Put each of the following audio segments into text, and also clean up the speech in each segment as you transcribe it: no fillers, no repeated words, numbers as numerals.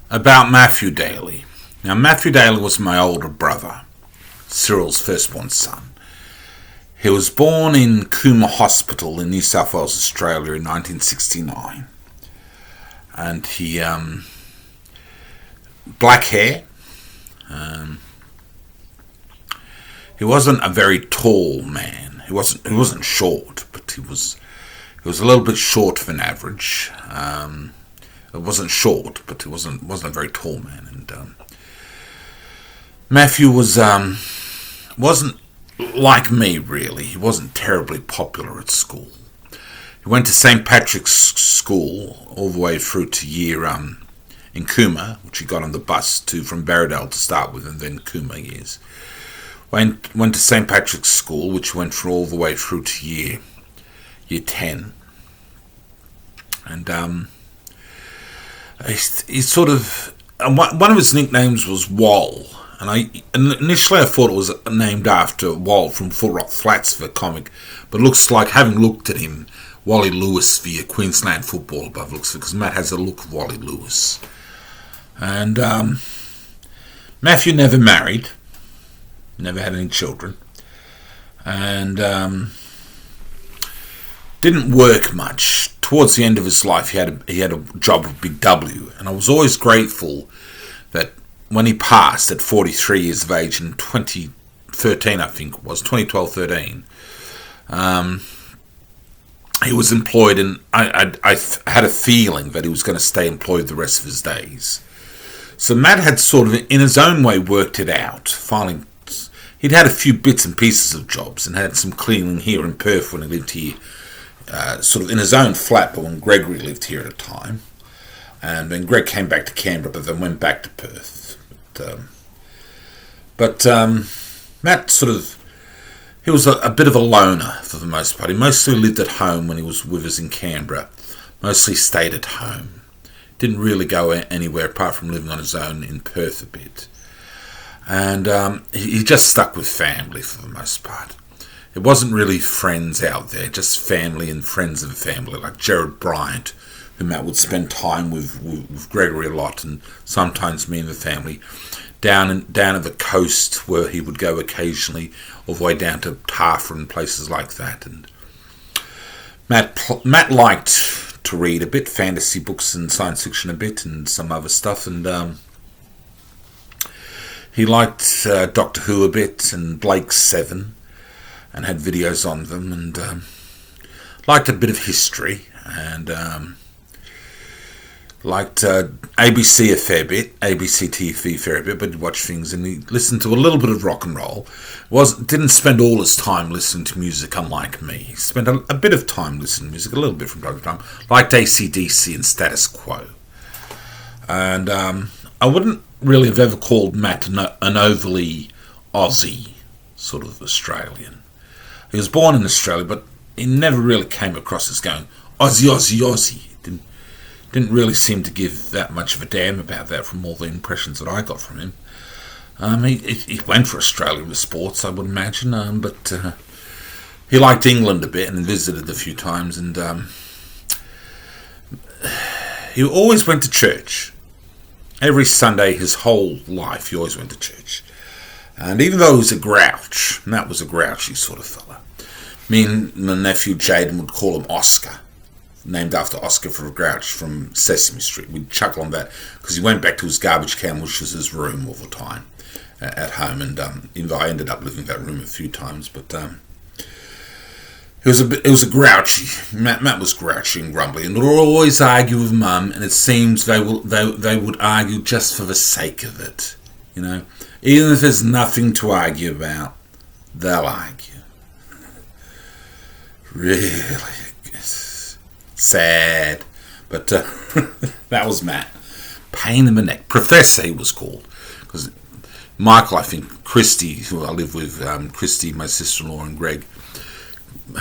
about Matthew Daly. Now, Matthew Daly was my older brother, Cyril's firstborn son. He was born in Cooma Hospital in New South Wales, Australia in 1969. And he, black hair. He wasn't a very tall man. He wasn't short, but he was a little bit short of an average. It wasn't short, but he wasn't a very tall man. And Matthew wasn't like me, really. He wasn't terribly popular at school. He went to St. Patrick's School all the way through to year in Cooma, which he got on the bus from Berrydale to start with, and then Cooma years. Went to St. Patrick's School, which went through all the way through to year 10. And he sort of, one of his nicknames was Wall. And initially I thought it was named after Wall from Full Rock Flats, the comic, but it looks like, having looked at him, Wally Lewis, the Queensland football above, looks because Matt has a look of Wally Lewis. And Matthew never married, never had any children, and didn't work much. Towards the end of his life, he had a job with Big W, and I was always grateful that when he passed at 43 years of age in 2013, I think it was, 2012-13, he was employed, and I had a feeling that he was going to stay employed the rest of his days. So Matt had sort of, in his own way, worked it out. Finally, he'd had a few bits and pieces of jobs and had some cleaning here in Perth when he lived here, sort of in his own flat, but when Gregory lived here at a time. And then Greg came back to Canberra, but then went back to Perth. But Matt sort of, he was a bit of a loner for the most part. He mostly lived at home when he was with us in Canberra. Mostly stayed at home. Didn't really go anywhere apart from living on his own in Perth a bit. And he just stuck with family for the most part. It wasn't really friends out there, just family and friends of family, like Gerard Bryant, who Matt would spend time with Gregory a lot, and sometimes me and the family, down at the coast where he would go occasionally, all the way down to Tarfa and places like that. And Matt liked to read a bit, fantasy books and science fiction a bit, and some other stuff, and he liked Doctor Who a bit, and Blake's Seven, and had videos on them, and liked a bit of history, and liked ABC a fair bit, ABC TV a fair bit, but he'd watch things, and he listened to a little bit of rock and roll. Didn't spend all his time listening to music, unlike me. He spent a bit of time listening to music, a little bit from time to time, liked AC/DC and Status Quo. And I wouldn't really have ever called Matt an overly Aussie sort of Australian. He was born in Australia, but he never really came across as going Aussie, Aussie, Aussie. Didn't really seem to give that much of a damn about that from all the impressions that I got from him. He went for Australia with sports, I would imagine, but he liked England a bit and visited a few times, and he always went to church. Every Sunday, his whole life, he always went to church. And even though he was a grouch, and that was a grouchy sort of fella, me and my nephew Jaden would call him Oscar, named after Oscar for a Grouch from Sesame Street. We'd chuckle on that because he went back to his garbage can, which was his room all the time at home, and even though I ended up living in that room a few times, but it was a grouchy. Matt was grouchy and grumbly, and would always argue with Mum, and it seems they would argue just for the sake of it, you know. Even if there's nothing to argue about, they'll argue. Really sad, but that was Matt. Pain in the neck. Professor, he was called, because Michael, I think, Christy, who I live with, Christy, my sister-in-law, and Greg,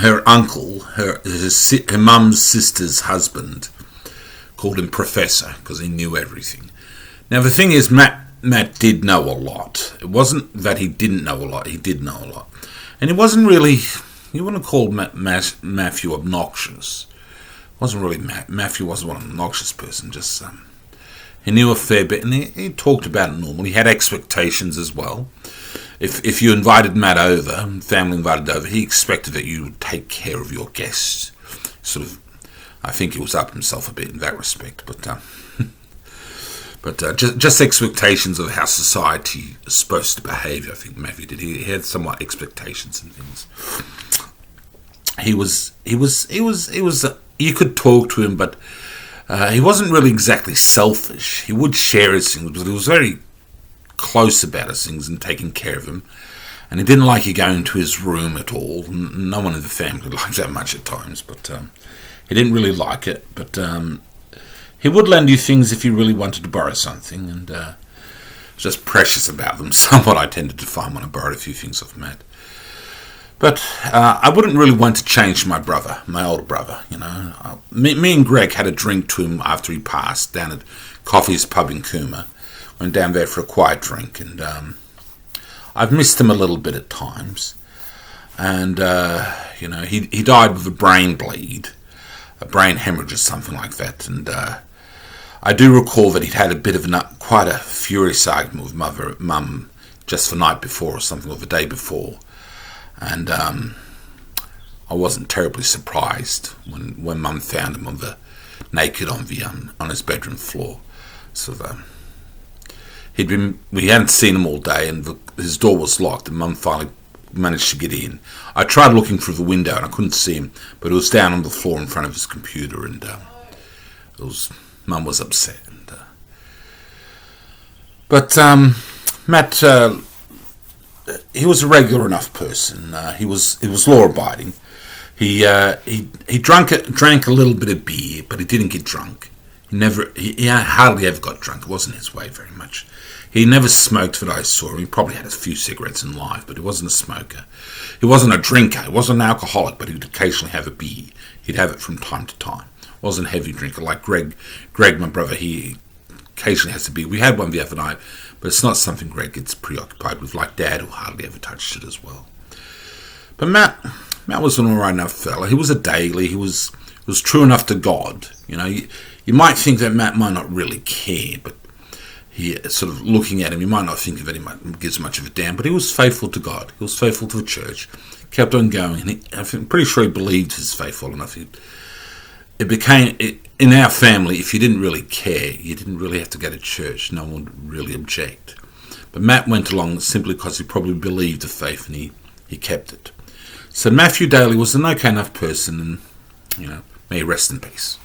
her uncle, her mum's sister's husband, called him Professor because he knew everything. Now the thing is, Matt did know a lot. It wasn't that he didn't know a lot. He did know a lot, and it wasn't really. You wouldn't call Matthew obnoxious. Wasn't really Matthew wasn't an obnoxious person. Just He knew a fair bit, and he talked about it normally. He had expectations as well. If you invited Matt over, family invited over, he expected that you would take care of your guests. Sort of, I think he was up himself a bit in that respect, but just expectations of how society is supposed to behave. I think Matthew did. He had somewhat expectations and things. He was. You could talk to him, but he wasn't really exactly selfish. He would share his things, but he was very close about his things and taking care of him. And he didn't like you going to his room at all. No one in the family liked that much at times, but he didn't really like it. But he would lend you things if you really wanted to borrow something, and just precious about them. Somewhat I tended to find when I borrowed a few things off Matt. But I wouldn't really want to change my brother, my older brother. Me and Greg had a drink to him after he passed down at Coffee's Pub in Cooma. Went down there for a quiet drink, and I've missed him a little bit at times. And he died with a brain bleed, a brain hemorrhage or something like that. And I do recall that he'd had a bit of quite a furious argument with Mum just the night before or something, or the day before. And I wasn't terribly surprised when Mum found him naked on his bedroom floor. So we hadn't seen him all day, and his door was locked, and Mum finally managed to get in. I tried looking through the window and I couldn't see him, but he was down on the floor in front of his computer, and Mum was upset. But Matt, he was a regular enough person. He was law abiding. He drank a little bit of beer, but he didn't get drunk. He hardly ever got drunk. It wasn't his way very much. He never smoked that I saw him. He probably had a few cigarettes in life, but he wasn't a smoker. He wasn't a drinker. He wasn't an alcoholic, but he would occasionally have a beer. He'd have it from time to time. Wasn't a heavy drinker like Greg. Greg, my brother, he occasionally has a beer. We had one the other night, but it's not something Greg gets preoccupied with, like Dad, who hardly ever touched it as well. But Matt was an alright enough fella. He was a Daly. He was true enough to God. You might think that Matt might not really care, but he sort of looking at him, you might not think that he gives much of a damn, but he was faithful to God. He was faithful to the church, kept on going, and I'm pretty sure he believed he was faithful enough. It became, in our family, if you didn't really care, you didn't really have to go to church. No one would really object. But Matt went along simply because he probably believed the faith, and he kept it. So Matthew Daly was an okay enough person, and may he rest in peace.